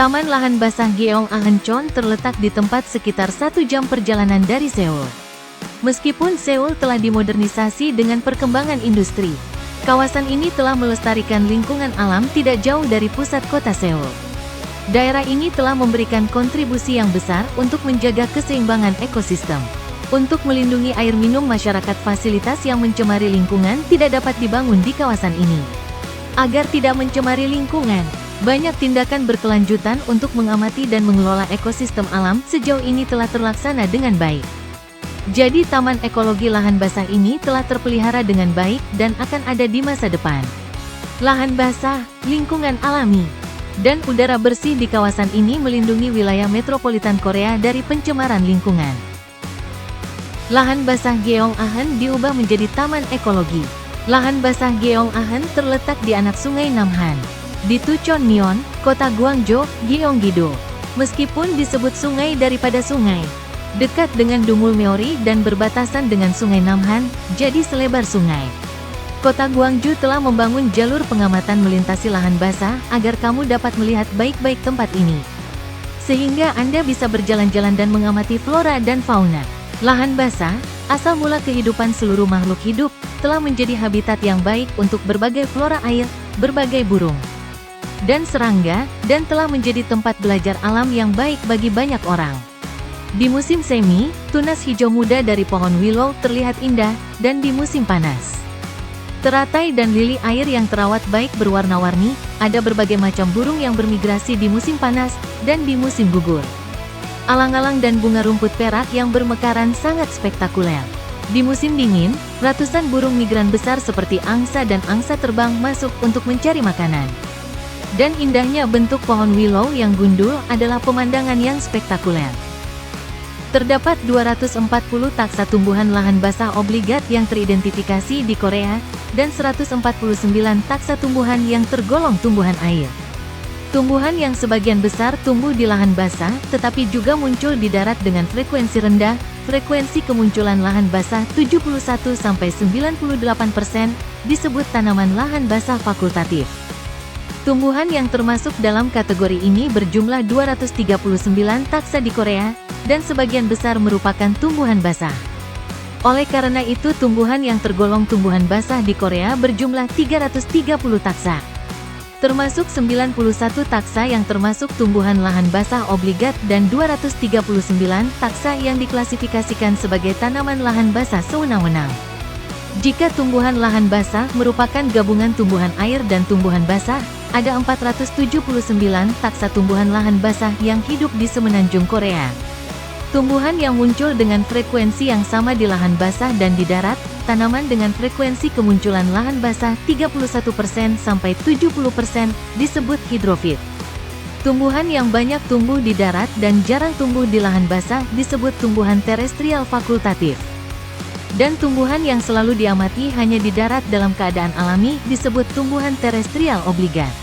Taman Lahan Basah Gyeonggancheon terletak di tempat sekitar 1 jam perjalanan dari Seoul. Meskipun Seoul telah dimodernisasi dengan perkembangan industri, kawasan ini telah melestarikan lingkungan alam tidak jauh dari pusat kota Seoul. Daerah ini telah memberikan kontribusi yang besar untuk menjaga keseimbangan ekosistem. Untuk melindungi air minum masyarakat, fasilitas yang mencemari lingkungan tidak dapat dibangun di kawasan ini. Agar tidak mencemari lingkungan, banyak tindakan berkelanjutan untuk mengamati dan mengelola ekosistem alam sejauh ini telah terlaksana dengan baik. Jadi Taman Ekologi Lahan Basah ini telah terpelihara dengan baik dan akan ada di masa depan. Lahan basah, lingkungan alami, dan udara bersih di kawasan ini melindungi wilayah metropolitan Korea dari pencemaran lingkungan. Lahan basah Gyeonggancheon diubah menjadi taman ekologi. Lahan basah Gyeonggancheon terletak di anak sungai Namhan, di Tuchonmyeon, kota Gwangjo, Gyeonggi-do. Meskipun disebut sungai daripada sungai, dekat dengan Dumulmyeori dan berbatasan dengan sungai Namhan, jadi selebar sungai. Kota Gwangju telah membangun jalur pengamatan melintasi lahan basah agar kamu dapat melihat baik-baik tempat ini. Sehingga Anda bisa berjalan-jalan dan mengamati flora dan fauna. Lahan basah, asal mula kehidupan seluruh makhluk hidup, telah menjadi habitat yang baik untuk berbagai flora air, berbagai burung, dan serangga, dan telah menjadi tempat belajar alam yang baik bagi banyak orang. Di musim semi, tunas hijau muda dari pohon willow terlihat indah, dan di musim panas, teratai dan lili air yang terawat baik berwarna-warni. Ada berbagai macam burung yang bermigrasi di musim panas, dan di musim gugur. Alang-alang dan bunga rumput perak yang bermekaran sangat spektakuler. Di musim dingin, ratusan burung migran besar seperti angsa dan angsa terbang masuk untuk mencari makanan. Dan indahnya bentuk pohon willow yang gundul adalah pemandangan yang spektakuler. Terdapat 240 taksa tumbuhan lahan basah obligat yang teridentifikasi di Korea, dan 149 taksa tumbuhan yang tergolong tumbuhan air. Tumbuhan yang sebagian besar tumbuh di lahan basah, tetapi juga muncul di darat dengan frekuensi rendah. Frekuensi kemunculan lahan basah 71–98% disebut tanaman lahan basah fakultatif. Tumbuhan yang termasuk dalam kategori ini berjumlah 239 taksa di Korea, dan sebagian besar merupakan tumbuhan basah. Oleh karena itu tumbuhan yang tergolong tumbuhan basah di Korea berjumlah 330 taksa. Termasuk 91 taksa yang termasuk tumbuhan lahan basah obligat dan 239 taksa yang diklasifikasikan sebagai tanaman lahan basah sewenang-wenang. Jika tumbuhan lahan basah merupakan gabungan tumbuhan air dan tumbuhan basah, ada 479 taksa tumbuhan lahan basah yang hidup di semenanjung Korea. Tumbuhan yang muncul dengan frekuensi yang sama di lahan basah dan di darat, tanaman dengan frekuensi kemunculan lahan basah 31%–70% disebut hidrofit. Tumbuhan yang banyak tumbuh di darat dan jarang tumbuh di lahan basah disebut tumbuhan terestrial fakultatif. Dan tumbuhan yang selalu diamati hanya di darat dalam keadaan alami disebut tumbuhan terestrial obligat.